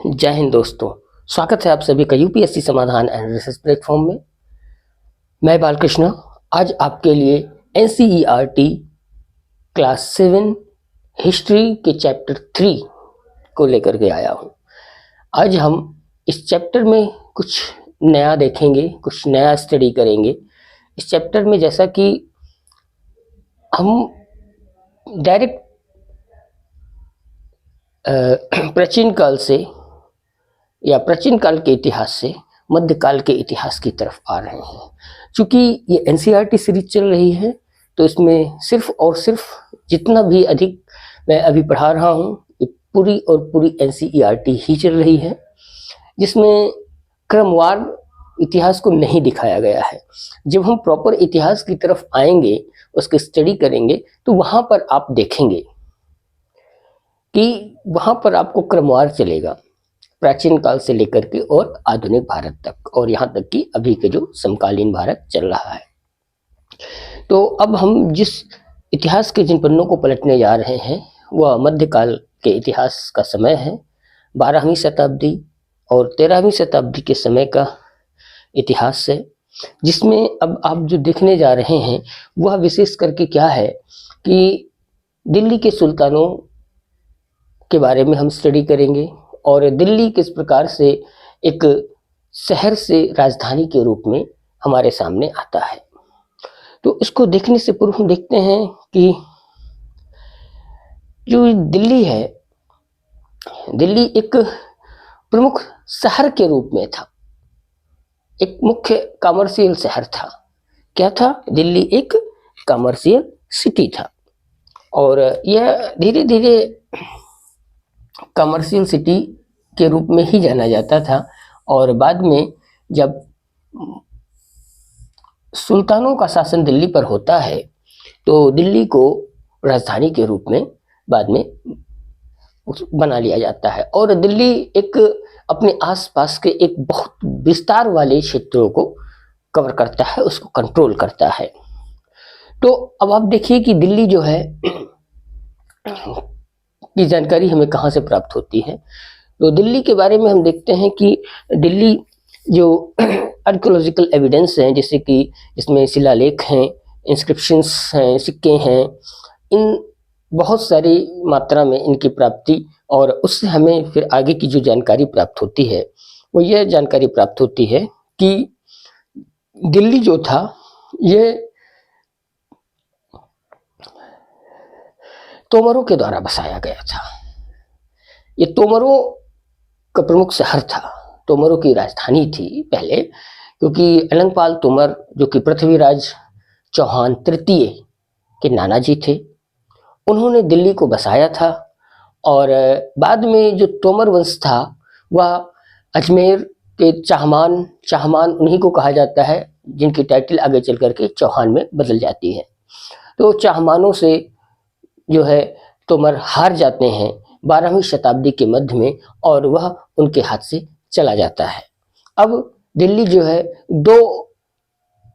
जय हिंद दोस्तों। स्वागत है आप सभी का यूपीएससी समाधान एंड रिसर्च प्लेटफॉर्म में। मैं बालकृष्ण आज आपके लिए एनसीईआरटी क्लास 7 हिस्ट्री के चैप्टर 3 को लेकर के आया हूँ। आज हम इस चैप्टर में कुछ नया देखेंगे, कुछ नया स्टडी करेंगे। इस चैप्टर में जैसा कि हम डायरेक्ट प्राचीन काल से या प्राचीन काल के इतिहास से मध्यकाल के इतिहास की तरफ आ रहे हैं। चूंकि ये एनसीईआरटी सीरीज चल रही है तो इसमें सिर्फ और सिर्फ जितना भी अधिक मैं अभी पढ़ा रहा हूँ ये पूरी और पूरी एनसीईआरटी ही चल रही है, जिसमें क्रमवार इतिहास को नहीं दिखाया गया है। जब हम प्रॉपर इतिहास की तरफ आएंगे, उसकी स्टडी करेंगे, तो वहाँ पर आप देखेंगे कि वहाँ पर आपको क्रमवार चलेगा, प्राचीन काल से लेकर के और आधुनिक भारत तक, और यहाँ तक कि अभी के जो समकालीन भारत चल रहा है। तो अब हम जिस इतिहास के जिन पन्नों को पलटने जा रहे हैं वह मध्यकाल के इतिहास का समय है। 12वीं शताब्दी और 13वीं शताब्दी के समय का इतिहास है, जिसमें अब आप जो देखने जा रहे हैं वह विशेष करके क्या है कि दिल्ली के सुल्तानों के बारे में हम स्टडी करेंगे और दिल्ली किस प्रकार से एक शहर से राजधानी के रूप में हमारे सामने आता है। तो इसको देखने से पूर्व हम देखते हैं कि जो दिल्ली है, दिल्ली एक प्रमुख शहर के रूप में था, एक मुख्य कमर्शियल शहर था। क्या था? दिल्ली एक कमर्शियल सिटी था और यह धीरे धीरे कमर्शियल सिटी के रूप में ही जाना जाता था। और बाद में जब सुल्तानों का शासन दिल्ली पर होता है तो दिल्ली को राजधानी के रूप में बाद में बना लिया जाता है और दिल्ली एक अपने आसपास के एक बहुत विस्तार वाले क्षेत्रों को कवर करता है, उसको कंट्रोल करता है। तो अब आप देखिए कि दिल्ली जो है की जानकारी हमें कहाँ से प्राप्त होती है। तो दिल्ली के बारे में हम देखते हैं कि दिल्ली जो आर्कियोलॉजिकल एविडेंस हैं, जैसे कि इसमें शिलालेख हैं, इंस्क्रिप्शंस हैं, सिक्के हैं, इन बहुत सारी मात्रा में इनकी प्राप्ति, और उससे हमें फिर आगे की जो जानकारी प्राप्त होती है वो यह जानकारी प्राप्त होती है कि दिल्ली जो था ये तोमरों के द्वारा बसाया गया था। ये तोमरों का प्रमुख शहर था, तोमरों की राजधानी थी पहले, क्योंकि अलंगपाल तोमर जो कि पृथ्वीराज चौहान तृतीय के नाना जी थे, उन्होंने दिल्ली को बसाया था। और बाद में जो तोमर वंश था वह अजमेर के चाहमान उन्हीं को कहा जाता है जिनकी टाइटल आगे चल करके चौहान में बदल जाती है। तो चाहमानों से जो है तोमर हार जाते हैं 12वीं शताब्दी के मध्य में और वह उनके हाथ से चला जाता है। अब दिल्ली जो है दो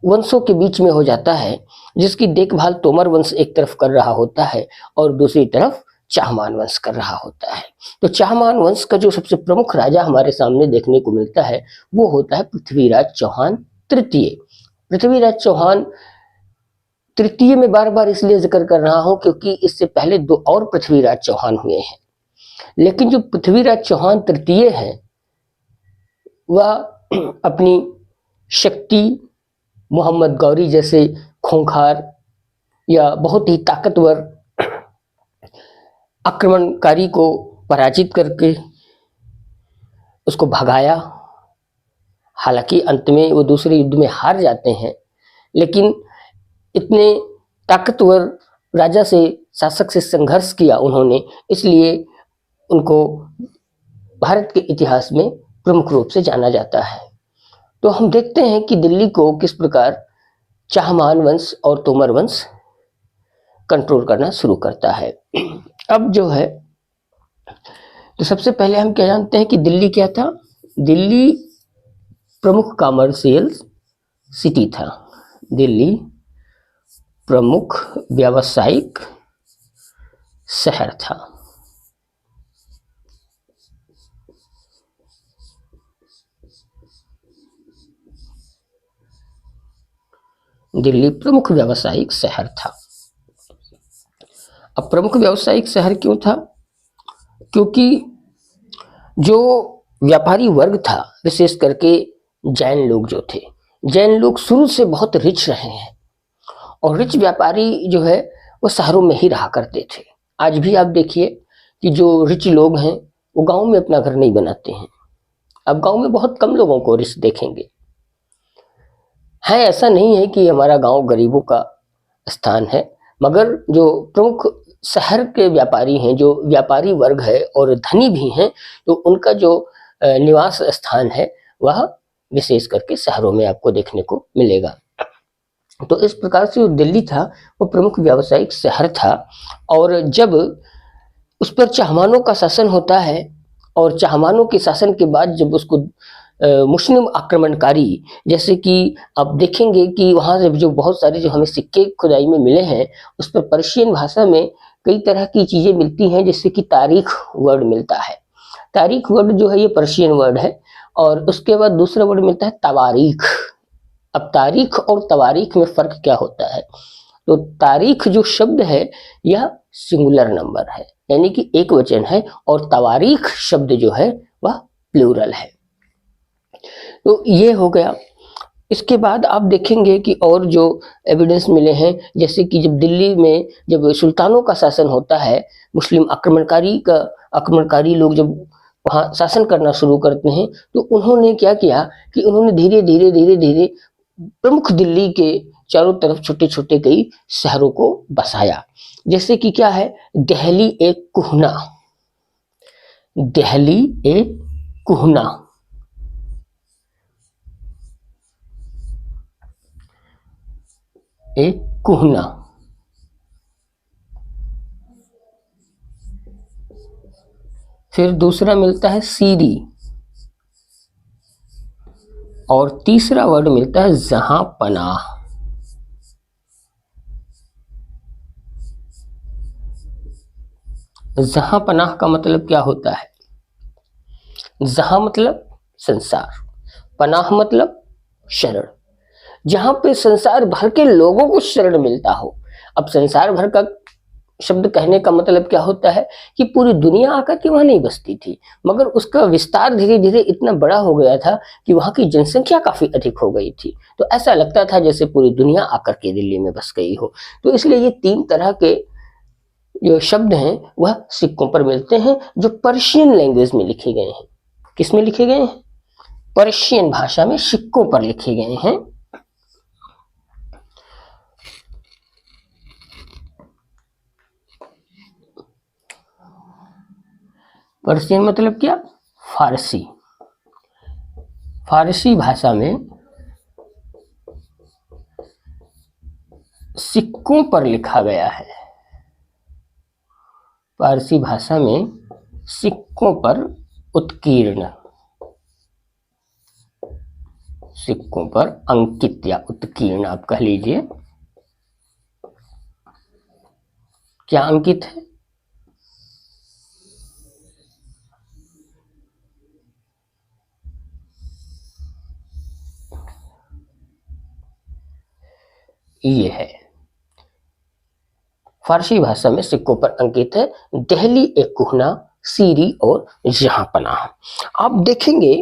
वंशों के बीच में हो जाता है, जिसकी देखभाल तोमर वंश एक तरफ कर रहा होता है और दूसरी तरफ चाहमान वंश कर रहा होता है। तो चाहमान वंश का जो सबसे प्रमुख राजा हमारे सामने देखने को मिलता है वो होता है पृथ्वीराज चौहान तृतीय। पृथ्वीराज चौहान तृतीय में बार बार इसलिए जिक्र कर रहा हूं क्योंकि इससे पहले दो और पृथ्वीराज चौहान हुए हैं, लेकिन जो पृथ्वीराज चौहान तृतीय है वह अपनी शक्ति मोहम्मद गौरी जैसे खूंखार या बहुत ही ताकतवर आक्रमणकारी को पराजित करके उसको भगाया। हालांकि अंत में वो दूसरे युद्ध में हार जाते हैं, लेकिन इतने ताकतवर राजा से, शासक से संघर्ष किया उन्होंने, इसलिए उनको भारत के इतिहास में प्रमुख रूप से जाना जाता है। तो हम देखते हैं कि दिल्ली को किस प्रकार चाहमान वंश और तोमर वंश कंट्रोल करना शुरू करता है। अब जो है तो सबसे पहले हम क्या जानते हैं कि दिल्ली क्या था? दिल्ली प्रमुख कमर्शियल सिटी था, दिल्ली प्रमुख व्यावसायिक शहर था। दिल्ली प्रमुख व्यावसायिक शहर था। अब प्रमुख व्यावसायिक शहर क्यों था? क्योंकि जो व्यापारी वर्ग था, विशेष करके जैन लोग जो थे, जैन लोग शुरू से बहुत रिच रहे हैं और रिच व्यापारी जो है वो शहरों में ही रहा करते थे। आज भी आप देखिए कि जो रिच लोग हैं वो गांव में अपना घर नहीं बनाते हैं। अब गांव में बहुत कम लोगों को रिच देखेंगे। है, ऐसा नहीं है कि हमारा गांव गरीबों का स्थान है, मगर जो प्रमुख शहर के व्यापारी हैं, जो व्यापारी वर्ग है और धनी भी हैं, तो उनका जो निवास स्थान है वह विशेष करके शहरों में आपको देखने को मिलेगा। तो इस प्रकार से जो दिल्ली था वो प्रमुख व्यावसायिक शहर था। और जब उस पर चाहमानों का शासन होता है और चाहमानों के शासन के बाद जब उसको मुस्लिम आक्रमणकारी, जैसे कि आप देखेंगे कि वहाँ से जो बहुत सारे जो हमें सिक्के खुदाई में मिले हैं उस पर पर्शियन भाषा में कई तरह की चीज़ें मिलती हैं, जैसे कि तारीख वर्ड मिलता है। तारीख वर्ड जो है ये पर्शियन वर्ड है। और उसके बाद दूसरा वर्ड मिलता है तवारीख। अब तारीख और तवारीख में फर्क क्या होता है? तो तारीख जो शब्द है यह सिंगुलर नंबर है, यानी कि एक वचन है, और तवारीख शब्द जो है वह प्लूरल है। तो ये हो गया। इसके बाद आप देखेंगे कि और जो एविडेंस मिले हैं, जैसे कि जब दिल्ली में जब सुल्तानों का शासन होता है, मुस्लिम आक्रमणकारी लोग जब वहाँ शासन करना शुरू करते हैं, तो उन्होंने क्या किया कि उन्होंने धीरे धीरे धीरे धीरे प्रमुख दिल्ली के चारों तरफ छोटे छोटे कई शहरों को बसाया। जैसे कि क्या है, दिल्ली एक कुहना, दिल्ली एक कुहना, एक कुहना। फिर दूसरा मिलता है सीरी, और तीसरा वर्ड मिलता है जहां पनाह। जहां पनाह का मतलब क्या होता है? जहां मतलब संसार, पनाह मतलब शरण, जहां पे संसार भर के लोगों को शरण मिलता हो। अब संसार भर का शब्द कहने का मतलब क्या होता है कि पूरी दुनिया आकर के वहां नहीं बसती थी, मगर उसका विस्तार धीरे धीरे इतना बड़ा हो गया था कि वहां की जनसंख्या काफी अधिक हो गई थी। तो ऐसा लगता था जैसे पूरी दुनिया आकर के दिल्ली में बस गई हो। तो इसलिए ये तीन तरह के जो शब्द हैं वह सिक्कों पर मिलते हैं, जो पर्शियन लैंग्वेज में लिखे गए हैं। किस में लिखे गए हैं? पर्शियन भाषा में सिक्कों पर लिखे गए हैं। पर्शियन मतलब क्या? फारसी। फारसी भाषा में सिक्कों पर लिखा गया है। फारसी भाषा में सिक्कों पर उत्कीर्ण, सिक्कों पर अंकित या उत्कीर्ण आप कह लीजिए। क्या अंकित है? ये है, फारसी भाषा में सिक्कों पर अंकित है, दिल्ली एक कुहना, सीरी और जहांपनाह। आप देखेंगे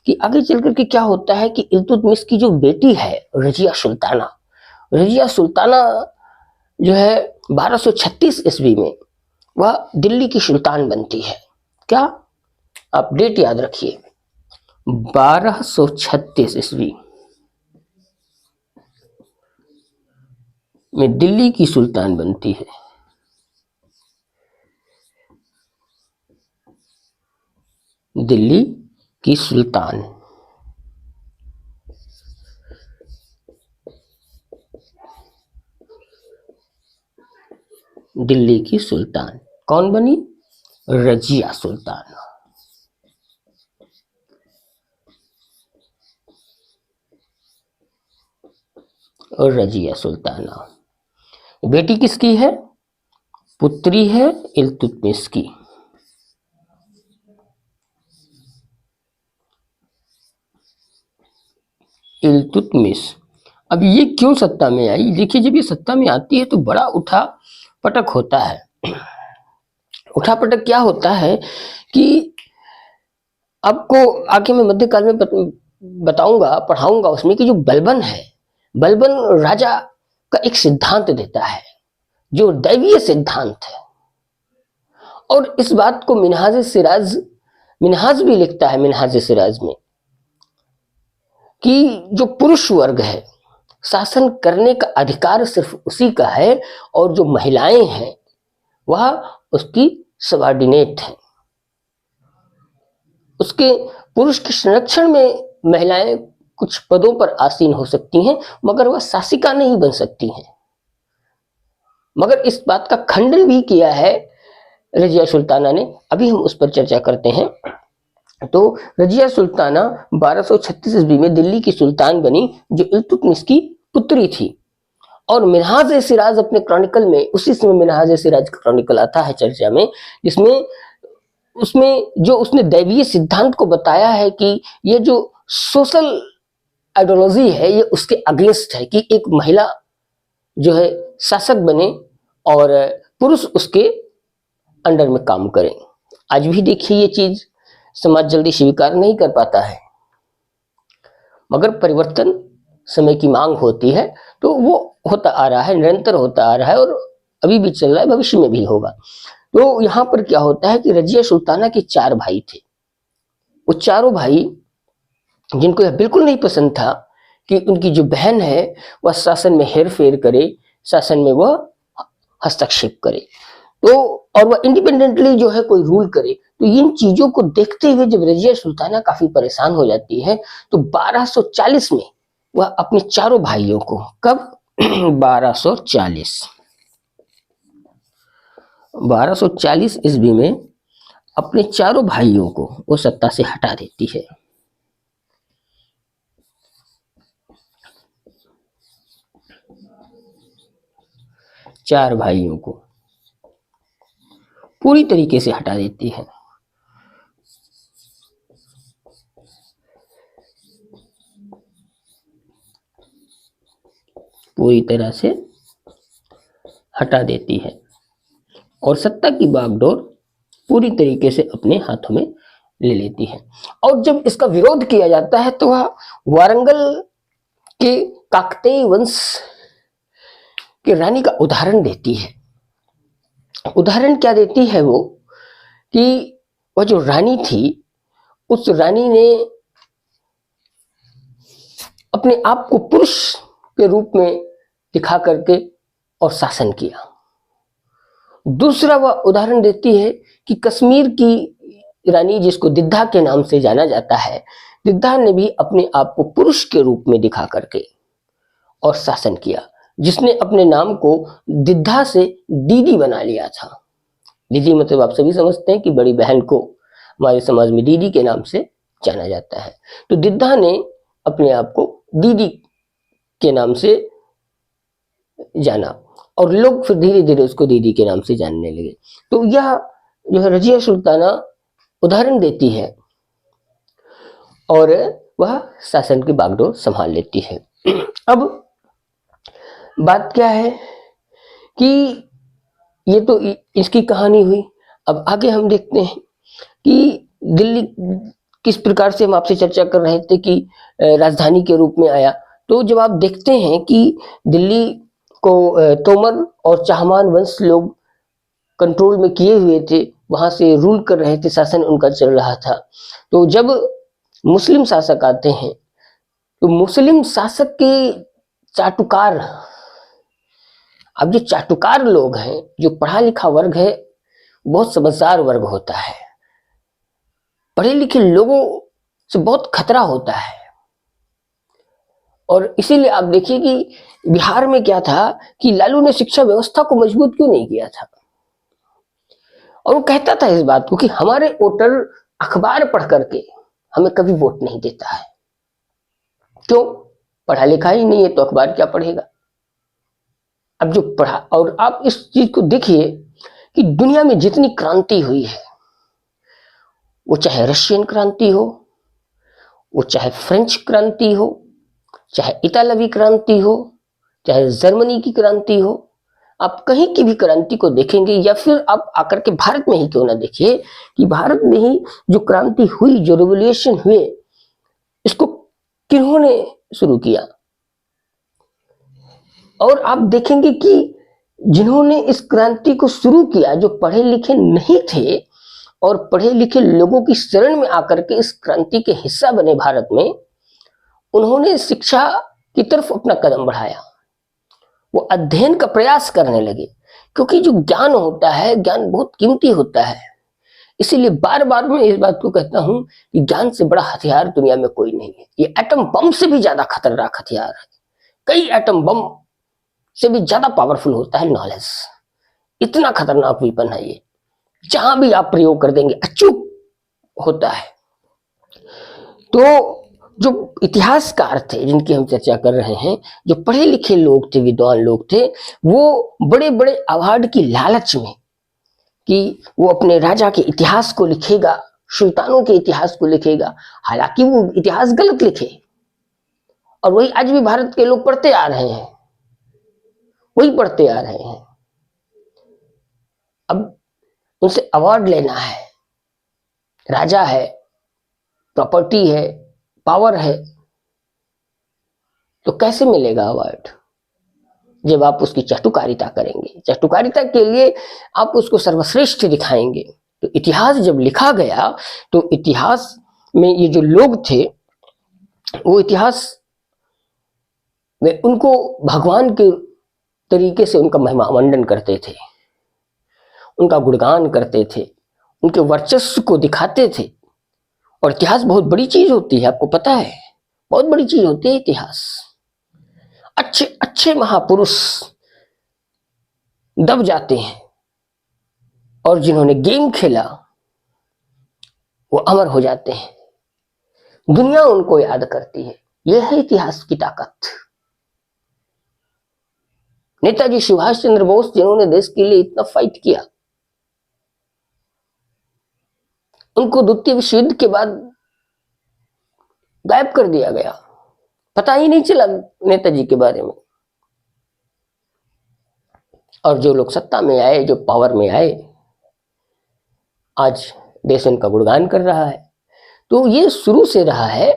कि आगे चल करके क्या होता है कि इल्तुतमिश की जो बेटी है रजिया सुल्ताना, रजिया सुल्ताना जो है 1236 ईस्वी में वह दिल्ली की सुल्तान बनती है। क्या? आप डेट याद रखिए, 1236 ईस्वी में दिल्ली की सुल्तान बनती है। दिल्ली की सुल्तान। दिल्ली की सुल्तान कौन बनी? रजिया सुल्तान। और रजिया सुल्ताना बेटी किसकी है? पुत्री है इल्तुतमिश की। इल्तुतमिश अब ये क्यों सत्ता में आई? देखिए, जब ये सत्ता में आती है तो बड़ा उठा पटक होता है। उठा पटक क्या होता है कि आपको आगे मैं मध्यकाल में बताऊंगा, पढ़ाऊंगा उसमें कि जो बलबन है, बलबन राजा का एक सिद्धांत देता है जो दैवीय सिद्धांत है। और इस बात को मिनहाज भी लिखता है, मिनहाज सिराज में, कि जो पुरुष वर्ग है शासन करने का अधिकार सिर्फ उसी का है, और जो महिलाएं हैं वह उसकी सबॉर्डिनेट है। उसके पुरुष के संरक्षण में महिलाएं कुछ पदों पर आसीन हो सकती हैं, मगर वह शासिका नहीं बन सकती हैं। मगर इस बात का खंडन भी किया है रजिया सुल्ताना ने, अभी हम उस पर चर्चा करते हैं। तो रजिया सुल्ताना 1236 ईस्वी में दिल्ली की सुल्तान बनी, जो इल्तुतमिश की पुत्री थी। और मिनहाज सिराज अपने क्रॉनिकल में, उसी समय मिनहाज सिराज का क्रॉनिकल आता है चर्चा में, जिसमें उसमें जो उसने दैवीय सिद्धांत को बताया है कि ये जो सोशल आइडियोलॉजी है ये उसके अगेंस्ट है, कि एक महिला जो है शासक बने और पुरुष उसके अंडर में काम करें। आज भी देखिए ये चीज समाज जल्दी स्वीकार नहीं कर पाता है, मगर परिवर्तन समय की मांग होती है, तो वो होता आ रहा है, निरंतर होता आ रहा है, और अभी भी चल रहा है, भविष्य में भी होगा। तो यहाँ पर क्या होता है कि रजिया सुल्ताना के 4 भाई थे। वो चारों भाई, जिनको यह बिल्कुल नहीं पसंद था कि उनकी जो बहन है वह शासन में हेर फेर करे, शासन में वह हस्तक्षेप करे, तो और वह इंडिपेंडेंटली जो है कोई रूल करे। तो इन चीजों को देखते हुए जब रजिया सुल्ताना काफी परेशान हो जाती है, तो 1240 में वह अपने चारों भाइयों को, कब 1240 ईस्वी में अपने चारों भाइयों को वो सत्ता से हटा देती है। चार भाइयों को पूरी तरीके से हटा देती है। पूरी तरह से हटा देती है और सत्ता की बागडोर पूरी तरीके से अपने हाथों में ले लेती है। और जब इसका विरोध किया जाता है तो वह वारंगल के काकतीय वंश की रानी का उदाहरण देती है। उदाहरण क्या देती है वो, कि वह जो रानी थी, उस रानी ने अपने आप को पुरुष के रूप में दिखा करके और शासन किया। दूसरा वह उदाहरण देती है कि कश्मीर की रानी, जिसको दिद्धा के नाम से जाना जाता है, दिद्धा ने भी अपने आप को पुरुष के रूप में दिखा करके और शासन किया, जिसने अपने नाम को दिद्धा से दीदी बना लिया था। दीदी मतलब आप सभी समझते हैं कि बड़ी बहन को हमारे समाज में दीदी के नाम से जाना जाता है। तो दिद्धा ने अपने आप को दीदी के नाम से जाना और लोग फिर धीरे धीरे उसको दीदी के नाम से जानने लगे। तो यह जो है रजिया सुल्ताना उदाहरण देती है और वह शासन की बागडोर संभाल लेती है। अब बात क्या है कि ये तो इसकी कहानी हुई। अब आगे हम देखते हैं कि दिल्ली किस प्रकार से, हम आपसे चर्चा कर रहे थे कि राजधानी के रूप में आया। तो जब आप देखते हैं कि दिल्ली को तोमर और चाहमान वंश लोग कंट्रोल में किए हुए थे, वहां से रूल कर रहे थे, शासन उनका चल रहा था। तो जब मुस्लिम शासक आते हैं तो मुस्लिम शासक के चाटुकार, अब जो चाटुकार लोग हैं, जो पढ़ा लिखा वर्ग है, बहुत समझदार वर्ग होता है, पढ़े लिखे लोगों से बहुत खतरा होता है। और इसीलिए आप देखिए कि बिहार में क्या था कि लालू ने शिक्षा व्यवस्था को मजबूत क्यों नहीं किया था। और वो कहता था इस बात को कि हमारे वोटर अखबार पढ़ करके हमें कभी वोट नहीं देता है। क्यों? पढ़ा लिखा ही नहीं है तो अखबार क्या पढ़ेगा। अब जो पढ़ा, और आप इस चीज को देखिए कि दुनिया में जितनी क्रांति हुई है, वो चाहे रशियन क्रांति हो, वो चाहे फ्रेंच क्रांति हो, चाहे इतालवी क्रांति हो, चाहे जर्मनी की क्रांति हो, आप कहीं की भी क्रांति को देखेंगे या फिर आप आकर के भारत में ही क्यों ना देखिए कि भारत में ही जो क्रांति हुई, जो रिवोल्यूशन हुए, इसको किन्होंने शुरू किया। और आप देखेंगे कि जिन्होंने इस क्रांति को शुरू किया, जो पढ़े लिखे नहीं थे और पढ़े लिखे लोगों की शरण में आकर के इस क्रांति के हिस्सा बने भारत में, उन्होंने शिक्षा की तरफ अपना कदम बढ़ाया, वो अध्ययन का प्रयास करने लगे, क्योंकि जो ज्ञान होता है, ज्ञान बहुत कीमती होता है। इसीलिए बार बार मैं इस बात को कहता हूं कि ज्ञान से बड़ा हथियार दुनिया में कोई नहीं है। ये एटम बम से भी ज्यादा खतरनाक हथियार है, कई एटम बम से भी ज्यादा पावरफुल होता है नॉलेज। इतना खतरनाक वेपन है ये, जहां भी आप प्रयोग कर देंगे अचूक होता है। तो जो इतिहासकार थे जिनकी हम चर्चा कर रहे हैं, जो पढ़े लिखे लोग थे, विद्वान लोग थे, वो बड़े बड़े अवार्ड की लालच में कि वो अपने राजा के इतिहास को लिखेगा, सुल्तानों के इतिहास को लिखेगा, हालांकि वो इतिहास गलत लिखे, और वही आज भी भारत के लोग पढ़ते आ रहे हैं, वही पढ़ते आ रहे हैं। अब उनसे अवार्ड लेना है, राजा है, प्रॉपर्टी है, पावर है, तो कैसे मिलेगा अवार्ड? जब आप उसकी चटुकारिता करेंगे, चटुकारिता के लिए आप उसको सर्वश्रेष्ठ दिखाएंगे। तो इतिहास जब लिखा गया तो इतिहास में ये जो लोग थे, वो इतिहास में उनको भगवान के तरीके से उनका महिमा मंडन करते थे, उनका गुणगान करते थे, उनके वर्चस्व को दिखाते थे। और इतिहास बहुत बड़ी चीज होती है, आपको पता है, बहुत बड़ी चीज होती है इतिहास। अच्छे अच्छे महापुरुष दब जाते हैं, और जिन्होंने गेम खेला वो अमर हो जाते हैं, दुनिया उनको याद करती है। यह है इतिहास की ताकत। नेताजी सुभाष चंद्र बोस, जिन्होंने देश के लिए इतना फाइट किया, उनको द्वितीय विश्व युद्ध के बाद गायब कर दिया गया, पता ही नहीं चला नेताजी के बारे में। और जो लोग सत्ता में आए, जो पावर में आए, आज देश उनका गुणगान कर रहा है। तो ये शुरू से रहा है,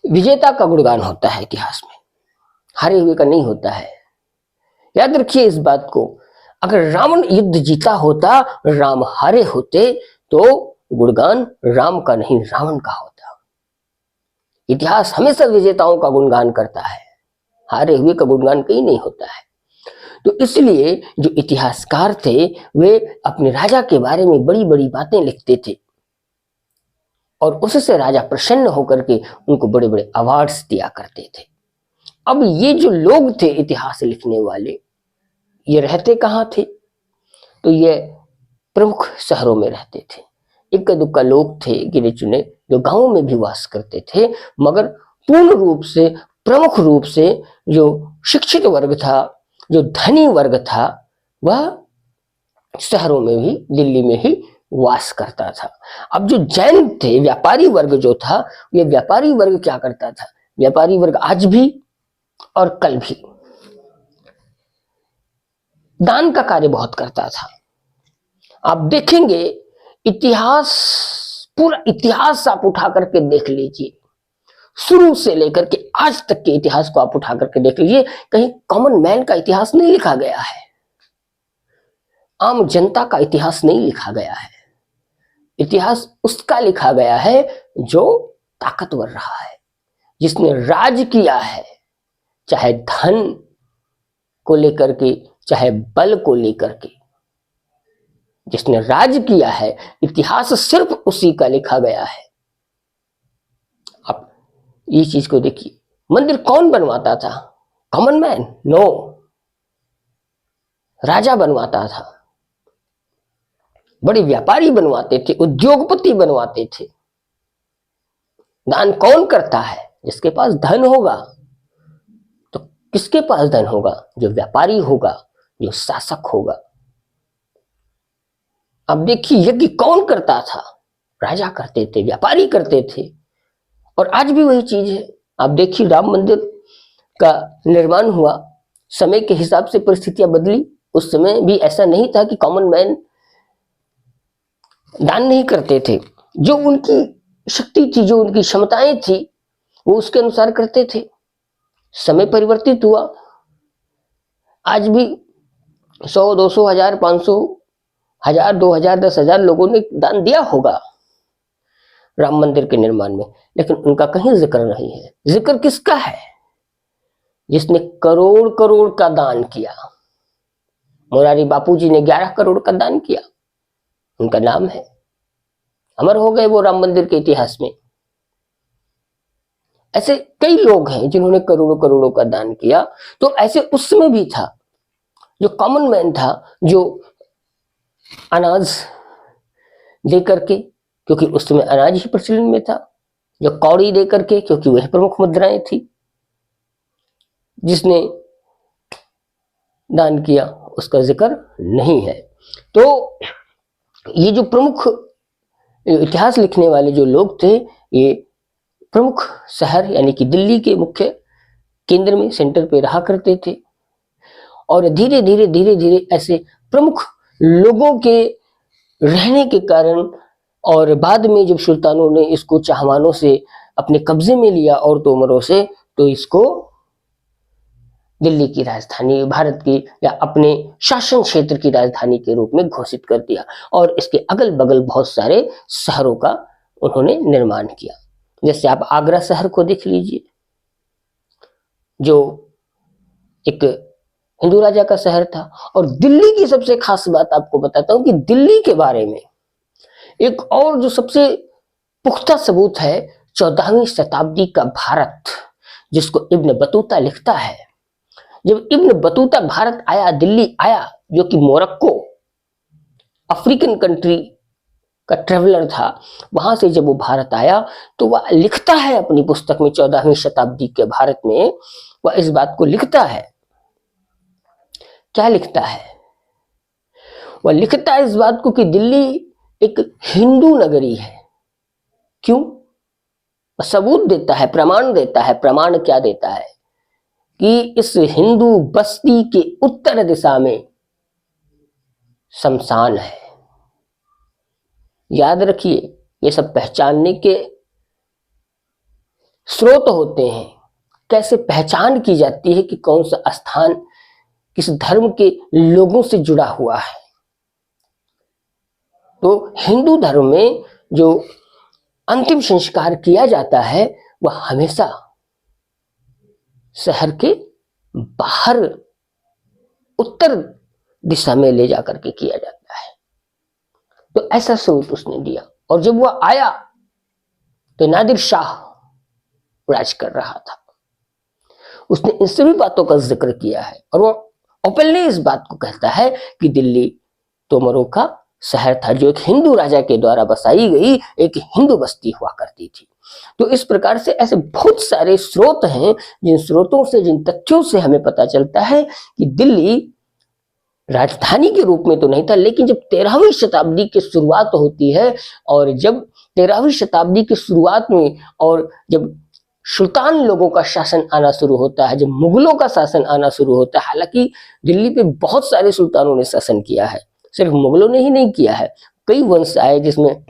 विजेता का गुणगान होता है इतिहास में, हारे हुए का नहीं होता है। याद रखिए इस बात को, अगर रावण युद्ध जीता होता, राम हारे होते, तो गुणगान राम का नहीं रावण का होता। इतिहास हमेशा विजेताओं का गुणगान करता है, हारे हुए का गुणगान कहीं नहीं होता है। तो इसलिए जो इतिहासकार थे, वे अपने राजा के बारे में बड़ी बड़ी बातें लिखते थे, और उससे राजा प्रसन्न होकर के उनको बड़े बड़े अवार्ड्स दिया करते थे। अब ये जो लोग थे इतिहास लिखने वाले, ये रहते कहाँ थे? तो ये प्रमुख शहरों में रहते थे। इक्का दुक्का लोग थे, गिने चुने, जो गांवों में भी वास करते थे, मगर पूर्ण रूप से, प्रमुख रूप से जो शिक्षित वर्ग था, जो धनी वर्ग था, वह शहरों में भी, दिल्ली में ही वास करता था। अब जो जैन थे, व्यापारी वर्ग जो था, ये व्यापारी वर्ग क्या करता था? व्यापारी वर्ग आज भी और कल भी दान का कार्य बहुत करता था। आप देखेंगे इतिहास, पूरा इतिहास आप उठा करके देख लीजिए, शुरू से लेकर के आज तक के इतिहास को आप उठा करके देख लीजिए, कहीं कॉमन मैन का इतिहास नहीं लिखा गया है, आम जनता का इतिहास नहीं लिखा गया है। इतिहास उसका लिखा गया है जो ताकतवर रहा है, जिसने राज किया है, चाहे धन को लेकर के, चाहे बल को लेकर के, जिसने राज किया है, इतिहास सिर्फ उसी का लिखा गया है। आप ये चीज को देखिए, मंदिर कौन बनवाता था? Common man? नो, राजा बनवाता था, बड़े व्यापारी बनवाते थे, उद्योगपति बनवाते थे। दान कौन करता है? जिसके पास धन होगा। तो किसके पास धन होगा? जो व्यापारी होगा, जो शासक होगा। अब देखिए यज्ञ कौन करता था? राजा करते थे, व्यापारी करते थे, और आज भी वही चीज है। आप देखिए राम मंदिर का निर्माण हुआ, समय के हिसाब से परिस्थितियां बदली। उस समय भी ऐसा नहीं था कि कॉमन मैन दान नहीं करते थे, जो उनकी शक्ति थी, जो उनकी क्षमताएं थी, वो उसके अनुसार करते थे। समय परिवर्तित हुआ, आज भी 100, 200, 1000, 500, 1000, 2000, 10,000 लोगों ने दान दिया होगा राम मंदिर के निर्माण में, लेकिन उनका कहीं जिक्र नहीं है। जिक्र किसका है? जिसने करोड़ करोड़ का दान किया। मोरारी बापूजी ने 11 करोड़ का दान किया, उनका नाम है, अमर हो गए वो राम मंदिर के इतिहास में। ऐसे कई लोग हैं जिन्होंने करोड़ों करोड़ों का दान किया। तो ऐसे उस समय भी था, जो कॉमन मैन था, जो अनाज दे करके, क्योंकि उस समय अनाज ही प्रचलन में था, जो कौड़ी दे करके, क्योंकि वही प्रमुख मुद्राएं थी, जिसने दान किया उसका जिक्र नहीं है। तो ये जो प्रमुख इतिहास लिखने वाले जो लोग थे, ये प्रमुख शहर यानी कि दिल्ली के मुख्य केंद्र में, सेंटर पे रहा करते थे। और धीरे धीरे ऐसे प्रमुख लोगों के रहने के कारण, और बाद में जब सुल्तानों ने इसको चाहमानों से अपने कब्जे में लिया और तोमरों से, तो इसको दिल्ली की राजधानी, भारत की या अपने शासन क्षेत्र की राजधानी के रूप में घोषित कर दिया। और इसके अगल बगल बहुत सारे शहरों का उन्होंने निर्माण किया। जैसे आप आगरा शहर को देख लीजिए, जो एक हिंदू राजा का शहर था। और दिल्ली की सबसे खास बात आपको बताता हूं कि दिल्ली के बारे में एक और जो सबसे पुख्ता सबूत है, 14वीं शताब्दी का भारत, जिसको इब्न बतूता लिखता है। जब इब्न बतूता भारत आया, दिल्ली आया, जो कि मोरक्को अफ्रीकन कंट्री का ट्रेवलर था, वहां से जब वो भारत आया तो वह लिखता है अपनी पुस्तक में, 14वीं शताब्दी के भारत में वह इस बात को लिखता है। क्या लिखता है? वह लिखता है इस बात को कि दिल्ली एक हिंदू नगरी है। क्यों? सबूत देता है, प्रमाण देता है। प्रमाण क्या देता है? कि इस हिंदू बस्ती के उत्तर दिशा में शमशान है। याद रखिए, ये सब पहचानने के स्रोत होते हैं। कैसे पहचान की जाती है कि कौन सा स्थान किस धर्म के लोगों से जुड़ा हुआ है। तो हिंदू धर्म में जो अंतिम संस्कार किया जाता है, वह हमेशा शहर के बाहर उत्तर दिशा में ले जाकर के किया जाता है। तो ऐसा स्रोत उसने दिया। और जब वह आया तो नादिर शाह राज कर रहा था। उसने इन सभी बातों का जिक्र किया है और वो ओपनली इस बात को कहता है कि दिल्ली तोमरों का शहर था, जो एक हिंदू राजा के द्वारा बसाई गई एक हिंदू बस्ती हुआ करती थी। तो इस प्रकार से ऐसे बहुत सारे स्रोत हैं, जिन स्रोतों से, जिन तथ्यों से हमें पता चलता है कि दिल्ली राजधानी के रूप में तो नहीं था, लेकिन जब 13वीं शताब्दी की शुरुआत होती है, और जब 13वीं शताब्दी की शुरुआत में और जब सुल्तान लोगों का शासन आना शुरू होता है, जब मुगलों का शासन आना शुरू होता है, हालांकि दिल्ली पे बहुत सारे सुल्तानों ने शासन किया है, सिर्फ मुगलों ने ही नहीं किया है। कई वंश आए, जिसमें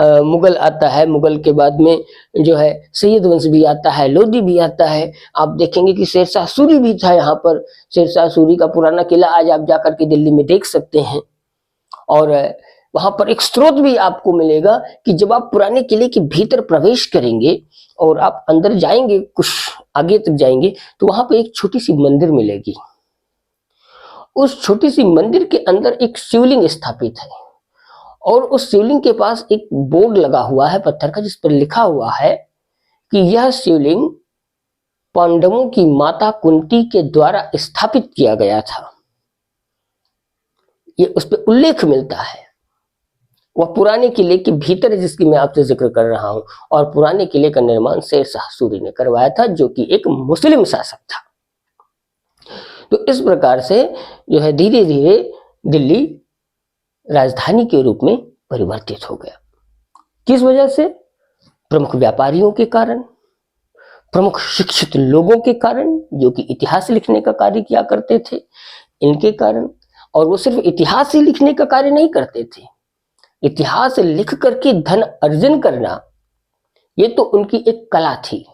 मुगल आता है, मुगल के बाद में जो है सैयद वंश भी आता है, लोधी भी आता है। आप देखेंगे कि शेरशाह सूरी भी था यहाँ पर। शेरशाह सूरी का पुराना किला आज आप जाकर के दिल्ली में देख सकते हैं। और वहां पर एक स्रोत भी आपको मिलेगा कि जब आप पुराने किले के भीतर प्रवेश करेंगे और आप अंदर जाएंगे, कुछ आगे तक जाएंगे, तो वहां पर एक छोटी सी मंदिर मिलेगी। उस छोटी सी मंदिर के अंदर एक शिवलिंग स्थापित है, और उस शिवलिंग के पास एक बोर्ड लगा हुआ है पत्थर का, जिस पर लिखा हुआ है कि यह शिवलिंग पांडवों की माता कुंती के द्वारा स्थापित किया गया था। ये उस पर उल्लेख मिलता है। वह पुराने किले के भीतर है, जिसकी मैं आपसे जिक्र कर रहा हूं। और पुराने किले का निर्माण शेरशाह सूरी ने करवाया था, जो कि एक मुस्लिम शासक था। तो इस प्रकार से जो है धीरे धीरे दिल्ली राजधानी के रूप में परिवर्तित हो गया। किस वजह से? प्रमुख व्यापारियों के कारण, प्रमुख शिक्षित लोगों के कारण, जो कि इतिहास लिखने का कार्य किया करते थे, इनके कारण। और वो सिर्फ इतिहास ही लिखने का कार्य नहीं करते थे, इतिहास लिख करके धन अर्जन करना ये तो उनकी एक कला थी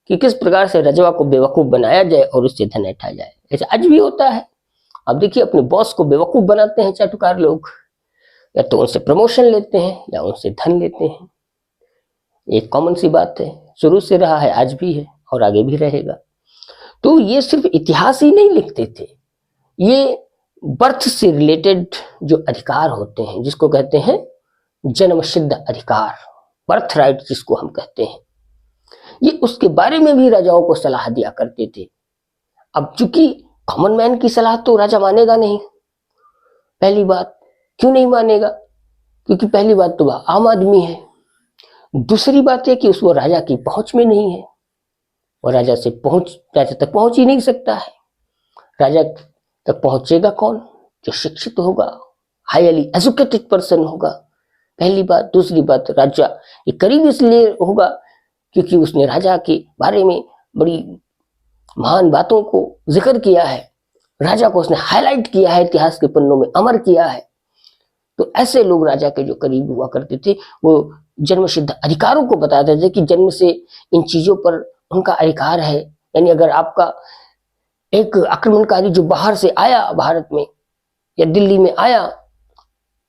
कि किस प्रकार से रजवा को बेवकूफ बनाया जाए और उससे धन ऐंठा जाए। ऐसा आज भी होता है। अब देखिए, अपने बॉस को बेवकूफ बनाते हैं चाटुकार लोग, या तो उनसे प्रमोशन लेते हैं या उनसे धन लेते हैं। एक कॉमन सी बात है, शुरू से रहा है, आज भी है और आगे भी रहेगा। तो ये सिर्फ इतिहास ही नहीं लिखते थे, ये बर्थ से रिलेटेड जो अधिकार होते हैं, जिसको कहते हैं जन्मसिद्ध अधिकार, बर्थ राइट जिसको हम कहते हैं, ये उसके बारे में भी राजाओं को सलाह दिया करते थे। अब चूंकि कॉमन मैन की सलाह तो राजा मानेगा नहीं, पहली बात। क्यों नहीं मानेगा? क्योंकि पहली बात तो वह आम आदमी है, दूसरी बात है कि उसको राजा की पहुंच में नहीं है, और राजा तक पहुंच ही नहीं सकता है। राजा तक पहुंचेगा कौन? जो शिक्षित होगा, हाईली एजुकेटेड पर्सन होगा, पहली बात। दूसरी बात, राजा के करीब इसलिए होगा क्योंकि उसने राजा के बारे में बड़ी महान बातों को जिक्र किया है, राजा को उसने हाईलाइट किया है, इतिहास के पन्नों में अमर किया है। तो ऐसे लोग राजा के जो करीब हुआ करते थे, वो जन्मसिद्ध अधिकारों को बताते थे कि जन्म से इन चीजों पर उनका अधिकार है। यानी अगर आपका एक आक्रमणकारी जो बाहर से आया भारत में या दिल्ली में आया,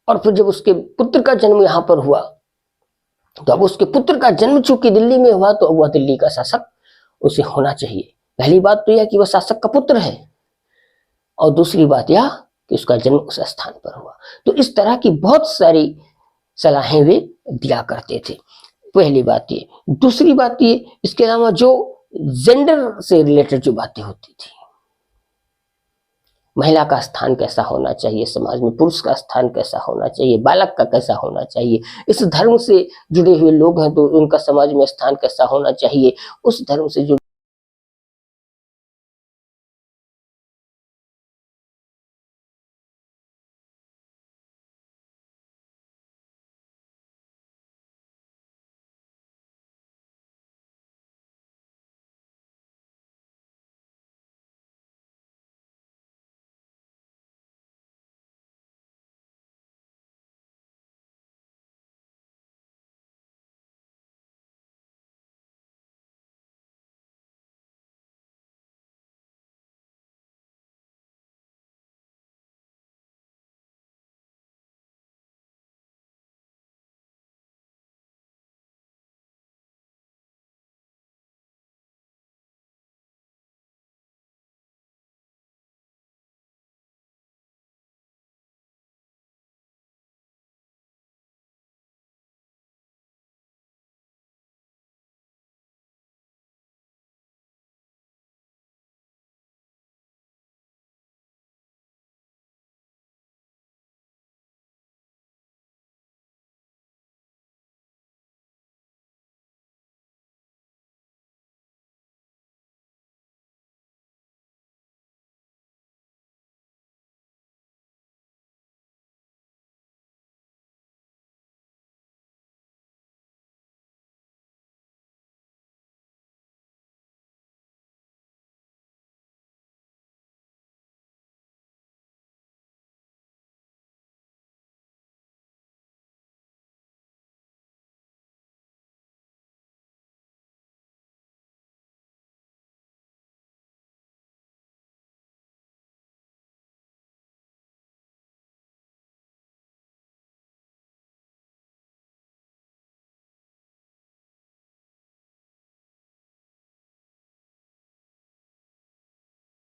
और फिर जब उसके पुत्र का जन्म यहाँ पर हुआ, तो अब उसके पुत्र का जन्म चूंकि दिल्ली में हुआ, तो वह दिल्ली का शासक उसे होना चाहिए। पहली बात तो यह कि वह शासक का पुत्र है, और दूसरी बात यह कि उसका जन्म उस स्थान पर हुआ। तो इस तरह की बहुत सारी सलाहें वे दिया करते थे, पहली बात ये। दूसरी बात ये, इसके अलावा जो जेंडर से रिलेटेड जो बातें होती थी, महिला का स्थान कैसा होना चाहिए समाज में, पुरुष का स्थान कैसा होना चाहिए, बालक का कैसा होना चाहिए, इस धर्म से जुड़े हुए लोग हैं तो उनका समाज में स्थान कैसा होना चाहिए, उस धर्म से